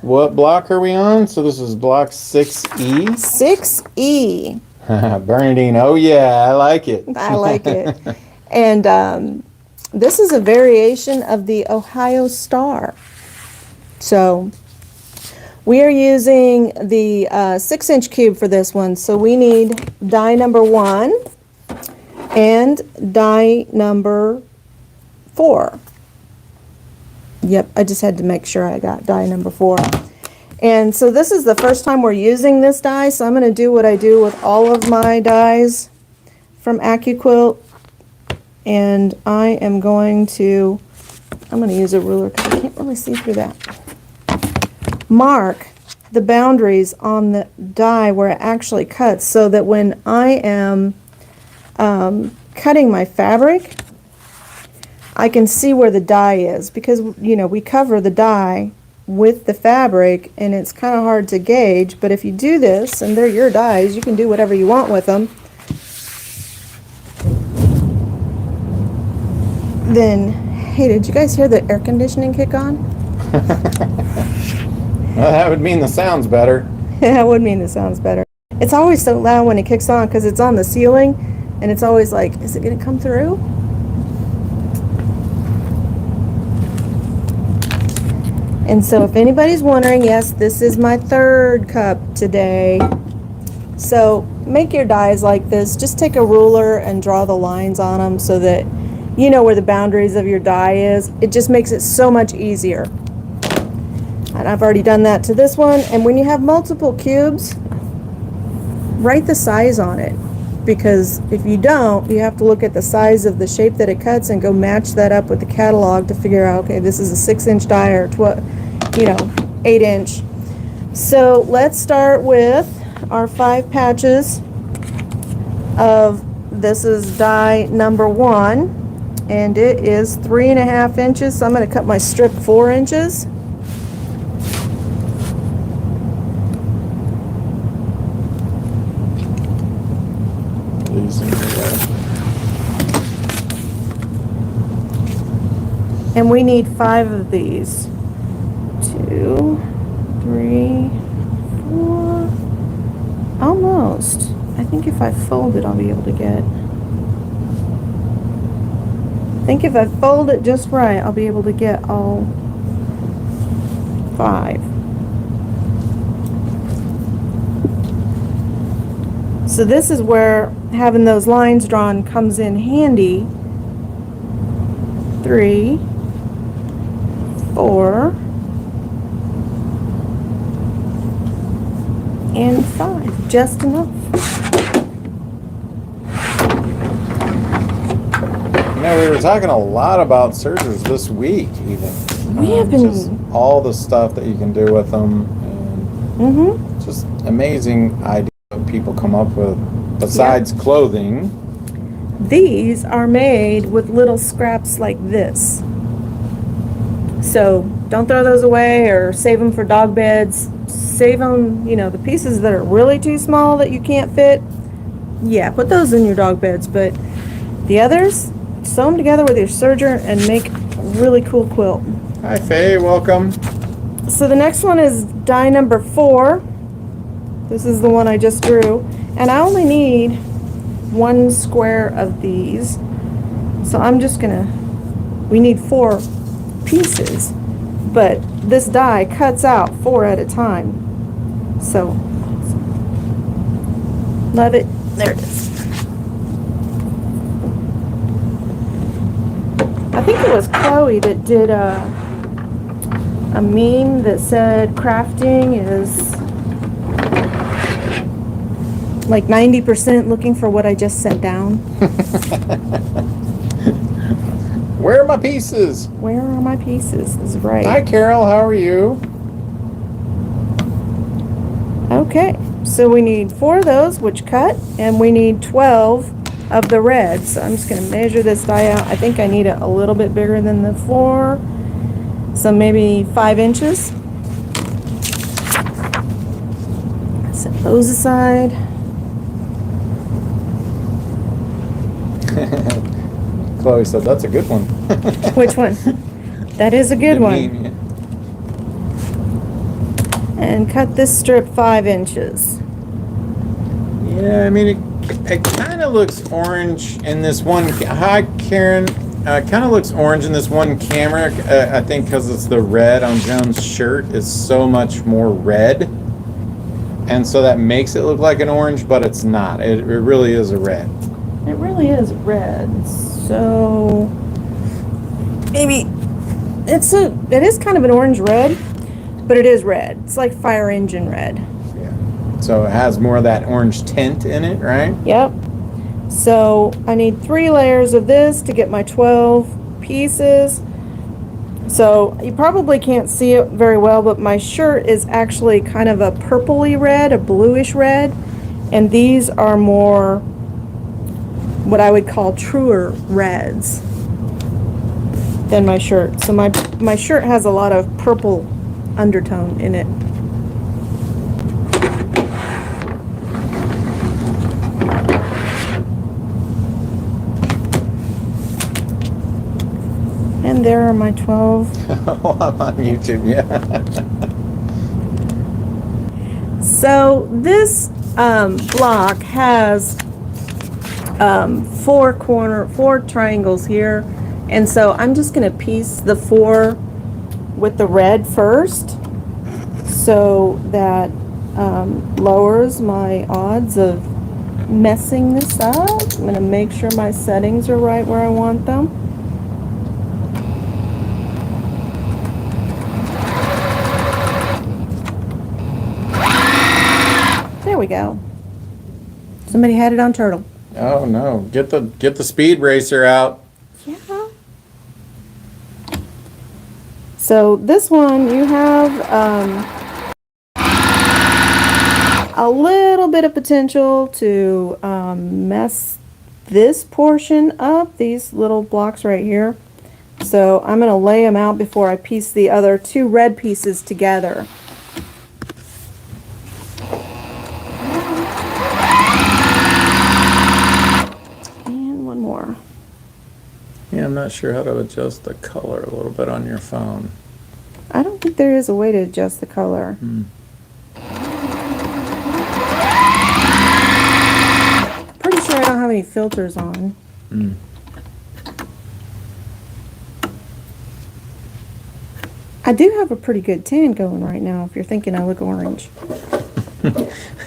What block are we on? So this is block 6E. 6E. Bernina. Oh yeah, I like it. I like it. And this is a variation of the Ohio Star. So we are using the 6-inch cube for this one. So we need die number 1 and die number 4. Yep, I just had to make sure I got die number 4. And so this is the first time we're using this die, so I'm going to do what I do with all of my dies from AccuQuilt. And I'm going to use a ruler because I can't really see through that. Mark the boundaries on the die where it actually cuts so that when I am cutting my fabric, I can see where the die is, because you know we cover the die with the fabric and it's kind of hard to gauge. But if you do this, and they're your dies, you can do whatever you want with them, then hey, did you guys hear the air conditioning kick on? Well, that would mean the sound's better. Yeah, it would mean the sound's better. It's always so loud when it kicks on because it's on the ceiling and it's always like, is it gonna come through? And so if anybody's wondering, yes, this is my 3rd cup today. So make your dies like this. Just take a ruler and draw the lines on them so that you know where the boundaries of your die is. It just makes it so much easier. And I've already done that to this one. And when you have multiple cubes, write the size on it. Because if you don't, you have to look at the size of the shape that it cuts and go match that up with the catalog to figure out, okay, this is a 6-inch die or 8-inch. So let's start with our 5 patches of, this is die number 1, and it is 3.5 inches. So I'm going to cut my strip 4 inches. And we need 5 of these. 2, 3, 4. Almost. I think if I fold it, I'll be able to get. I think if I fold it just right, I'll be able to get all 5. So this is where having those lines drawn comes in handy. 3, 4, and 5, just enough. You know, we were talking a lot about sergers this week, even. We have been. Just all the stuff that you can do with them, and just amazing ideas that people come up with besides clothing. These are made with little scraps like this. So don't throw those away or save them for dog beds. Save them, you know, the pieces that are really too small that you can't fit. Yeah, put those in your dog beds. But the others, sew them together with your serger and make a really cool quilt. Hi, Faye. Welcome. So the next one is die number 4. This is the one I just drew. And I only need 1 square of these. So I'm just gonna, we need 4 pieces, but this die cuts out 4 at a time. So love it. There it is. I think it was Chloe that did a meme that said crafting is like 90% looking for what I just set down. Where are my pieces? Where are my pieces? That's right. Hi, Carol. How are you? Okay, so we need 4 of those, which cut, and we need 12 of the red. So I'm just going to measure this die out. I think I need it a little bit bigger than the 4, so maybe 5 inches. Set those aside. Chloe said that's a good one. Which one? That is a good one. Meme, and cut this strip 5 inches. Yeah, I mean, it kind of looks orange in this one. Hi, Karen. Kind of looks orange in this one camera. I think because it's the red on Joan's shirt is so much more red. And so that makes it look like an orange, but it's not. It really is a red. It really is red. So maybe it is kind of an orange red, but it is red. It's like fire engine red. Yeah. So it has more of that orange tint in it, right? Yep. So I need 3 layers of this to get my 12 pieces. So you probably can't see it very well, but my shirt is actually kind of a purpley red, a bluish red, and these are more what I would call truer reds than my shirt. So my shirt has a lot of purple undertone in it. And there are my 12. Oh, I'm on YouTube, yeah. So this block has 4 triangles here, and so I'm just going to piece the 4 with the red first, so that lowers my odds of messing this up. I'm going to make sure my settings are right where I want them. There we go. Somebody had it on turtle. Oh no! Get the speed racer out. Yeah. So this one you have a little bit of potential to mess this portion up, these little blocks right here. So I'm going to lay them out before I piece the other 2 red pieces together. More. Yeah, I'm not sure how to adjust the color a little bit on your phone. I don't think there is a way to adjust the color. Pretty sure I don't have any filters on. I do have a pretty good tan going right now, if you're thinking I look orange.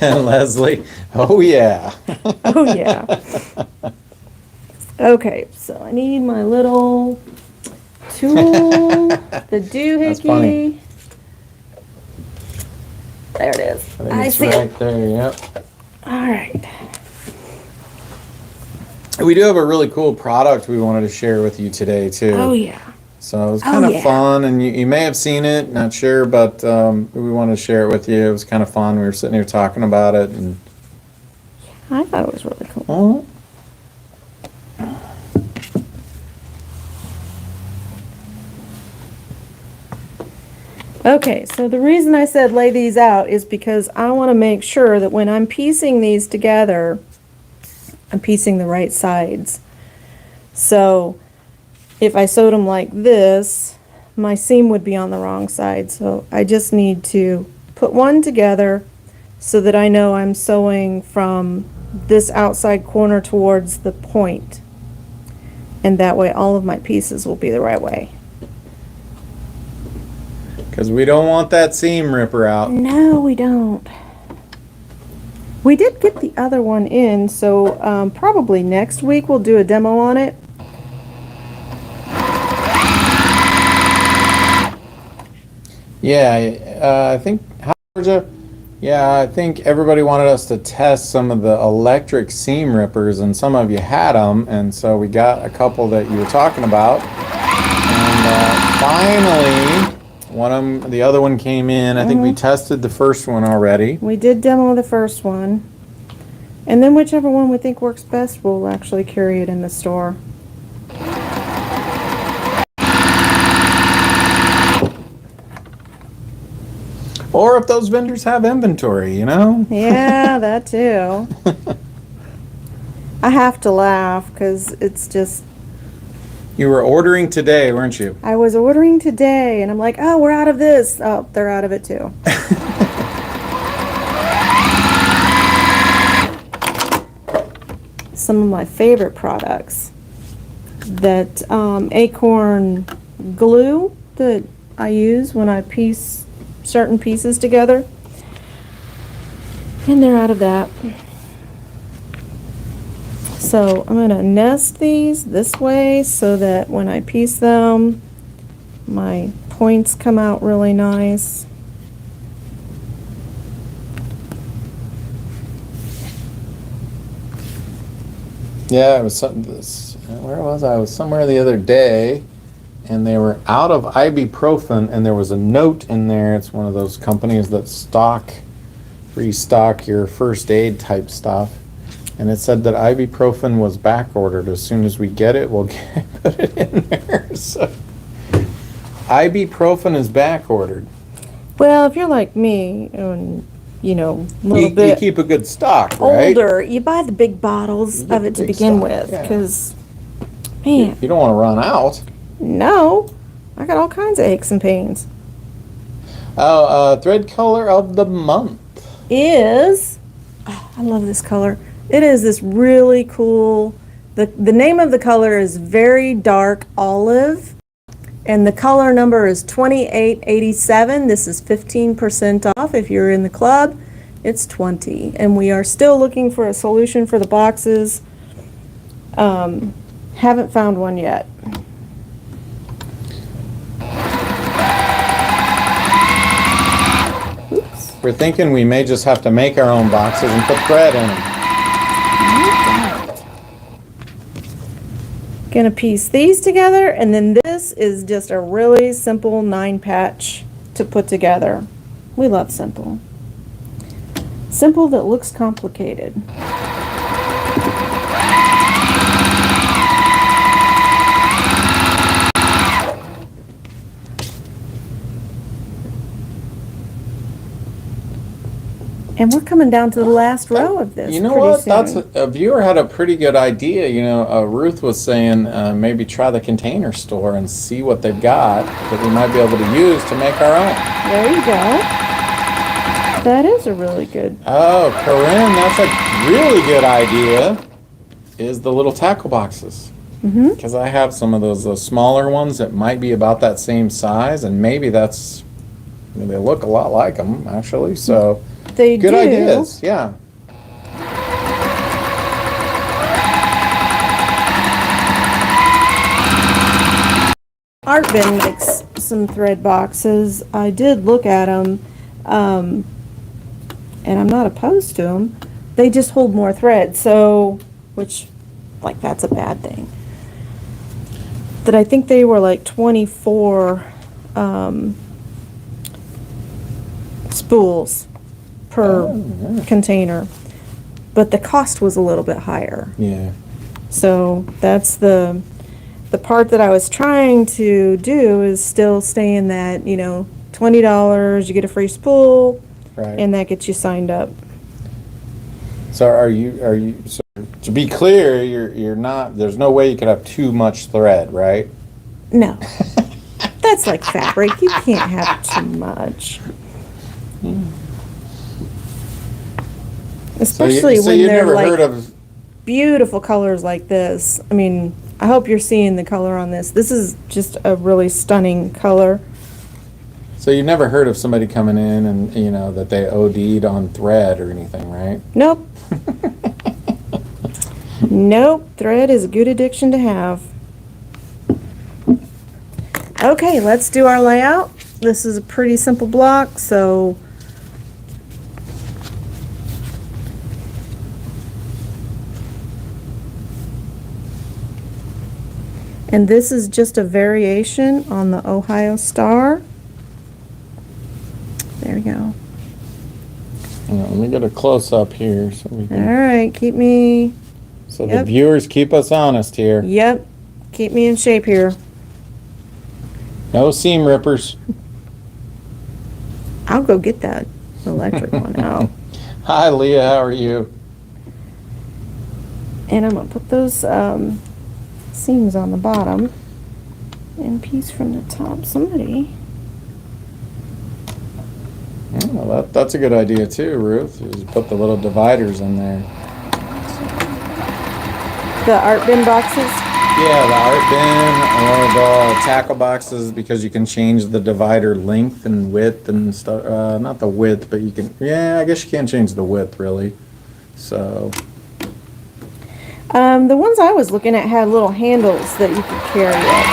And Leslie, oh yeah. Oh yeah. Okay, so I need my little tool, the doohickey. That's funny. There it is. I see right it. there, yep. All right. We do have a really cool product we wanted to share with you today too. Oh yeah. So it was kind of yeah. fun, and you may have seen it, not sure, but we wanted to share it with you. It was kind of fun. We were sitting here talking about it, and I thought it was really cool. oh. Okay, so the reason I said lay these out is because I want to make sure that when I'm piecing these together, I'm piecing the right sides. So if I sewed them like this, my seam would be on the wrong side. So I just need to put one together so that I know I'm sewing from this outside corner towards the point. And that way all of my pieces will be the right way. Because we don't want that seam ripper out. No, we don't. We did get the other one in, so probably next week we'll do a demo on it. Yeah, I think, Georgia? Yeah, I think everybody wanted us to test some of the electric seam rippers, and some of you had them, and so we got a couple that you were talking about. And finally, the other one came in. I think we tested the first one already. We did demo the first one. And then whichever one we think works best, we'll actually carry it in the store. Or if those vendors have inventory, you know? Yeah, that too. I have to laugh because it's just... You were ordering today, weren't you? I was ordering today, and I'm like, oh, we're out of this. Oh, they're out of it too. some of my favorite products. That acorn glue that I use when I piece certain pieces together. And they're out of that. So I'm going to nest these this way so that when I piece them, my points come out really nice. Yeah, it was something. Where was I? I was somewhere the other day, and they were out of ibuprofen, and there was a note in there. It's one of those companies that restock your first aid type stuff, and it said that ibuprofen was back ordered. As soon as we get it, we'll put it in there. So ibuprofen is back ordered. Well, if you're like me, and you know, a little You bit keep a good stock, right? older, you buy the big bottles You get of it the to big begin stock, with, yeah. because, man, You don't want to run out. no, I got all kinds of aches and pains. Oh, thread color of the month. Is, oh, I love this color. It is this really cool, the name of the color is Very Dark Olive, and the color number is 2887. This is 15% off. If you're in the club, it's 20. And we are still looking for a solution for the boxes. Haven't found one yet. Oops. We're thinking we may just have to make our own boxes and put thread in them. Gonna piece these together, and then this is just a really simple 9-patch to put together. We love simple. Simple that looks complicated. And we're coming down to the last row of this. You know pretty what? soon. That's a viewer had a pretty good idea. You know, Ruth was saying maybe try the Container Store and see what they've got that we might be able to use to make our own. There you go. That is a really good. Oh, Corinne, that's a really good idea. Is the little tackle boxes. Because I have some of those smaller ones that might be about that same size, and maybe that's, they look a lot like them actually. So. They Good do. ideas, yeah. Art Bin makes some thread boxes. I did look at them, and I'm not opposed to them. They just hold more thread, so, which, like, that's a bad thing. But I think they were like 24 spools per container, but the cost was a little bit higher. Yeah. So that's the part that I was trying to do is still stay in that, you know, $20, you get a free spool, Right. and that gets you signed up. So so to be clear, you're not, there's no way you could have too much thread, right? No. That's like fabric. You can't have too much. Especially so when you they're never like heard of, beautiful colors like this. I mean, I hope you're seeing the color on this. This is just a really stunning color. so you never heard of somebody coming in and, you know, that they OD'd on thread or anything, right? Nope. Nope. Thread is a good addiction to have. Okay, let's do our layout. This is a pretty simple block, so and this is just a variation on the Ohio Star. There we go. Let me get a close up here so we All can, right, keep me, so the Yep. viewers keep us honest here. yep, keep me in shape here. No seam rippers. I'll go get that electric one out. Hi, Leah. How are you? And I'm gonna put those seams on the bottom and piece from the top. Somebody. Well, that's a good idea too, Ruth. Is put the little dividers in there. The art bin boxes? Yeah, the art bin or the tackle boxes, because you can change the divider length and width and stuff. Not the width, but you can. Yeah, I guess you can't change the width really. So. The ones I was looking at had little handles that you could carry it.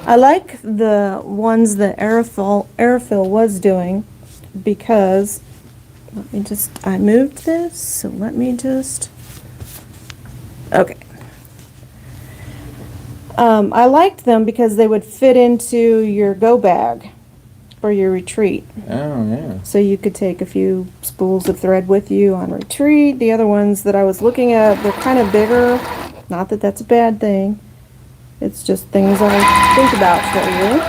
I like the ones that Aerofill was doing because I moved this, so let me just, okay. I liked them because they would fit into your go bag for your retreat. Oh, yeah. So you could take a few spools of thread with you on retreat. The other ones that I was looking at, they're kind of bigger. Not that that's a bad thing. It's just things I think about for you.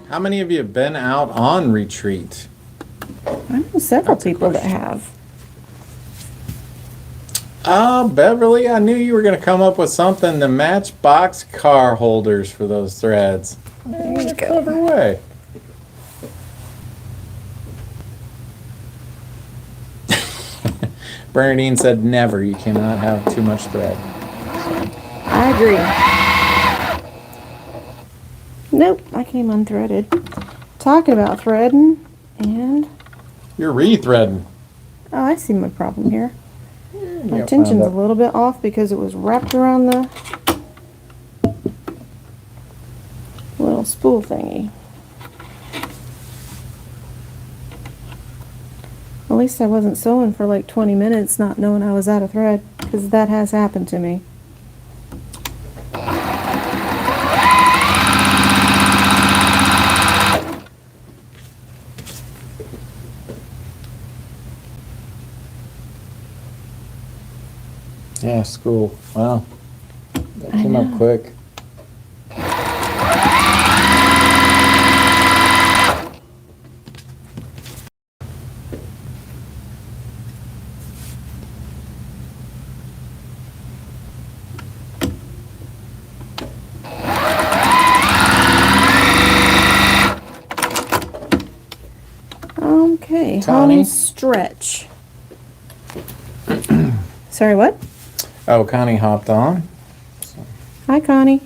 How many of you have been out on retreat? I know several people that have. Beverly, I knew you were going to come up with something to match box car holders for those threads. There you go. Clever way. Bernadine said never. You cannot have too much thread. I agree. Nope, I came unthreaded. Talking about threading, and You're re-threading. oh, I see my problem here. My Yep, tension's a found little bit off because it was wrapped around the little spool thingy. At least I wasn't sewing for like 20 minutes not knowing I was out of thread, because that has happened to me. Yeah, school. Wow. That I came up know. quick. Okay, Connie? home stretch. Sorry, what? Oh, Connie hopped on. Hi, Connie.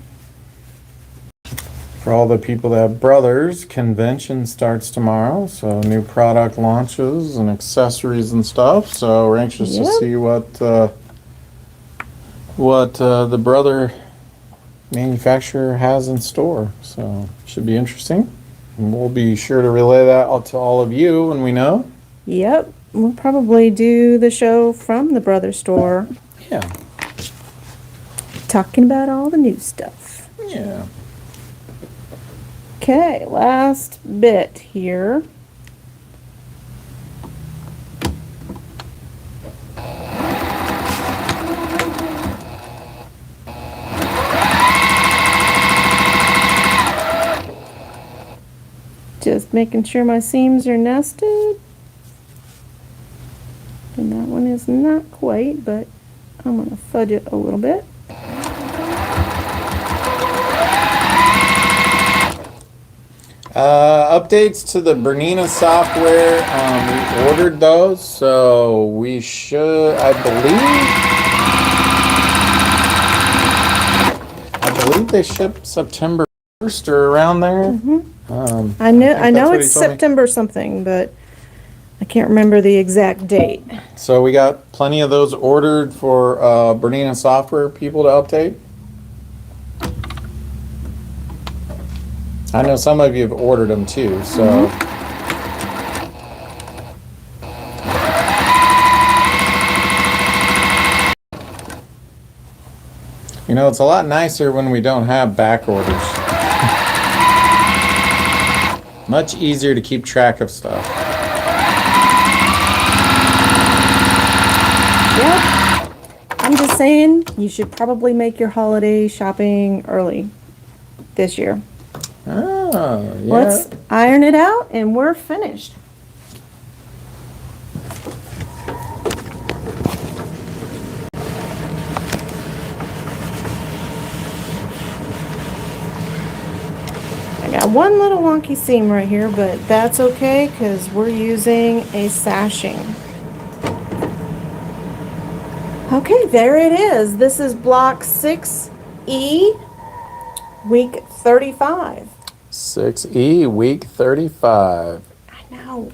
For all the people that have brothers, convention starts tomorrow, so new product launches and accessories and stuff. So we're anxious to Yep. see what the brother manufacturer has in store. So should be interesting. And we'll be sure to relay that out to all of you when we know. Yep, we'll probably do the show from the brother store, Yeah. talking about all the new stuff. Yeah. Okay, last bit here. Just making sure my seams are nested. And that one is not quite, but I'm going to fudge it a little bit. Updates to the Bernina software. We ordered those, so we should, I believe they ship September 1st or around there. I know that's what he it's told me. September something, but I can't remember the exact date. So we got plenty of those ordered for Bernina software people to update. I know some of you have ordered them too, so. You know, it's a lot nicer when we don't have back orders. Much easier to keep track of stuff. Yep. I'm just saying, you should probably make your holiday shopping early this year. Oh, yeah. Let's iron it out and we're finished. I got one little wonky seam right here, but that's okay because we're using a sashing. Okay, there it is. This is block 6E, week 35. 6E, week 35. I know.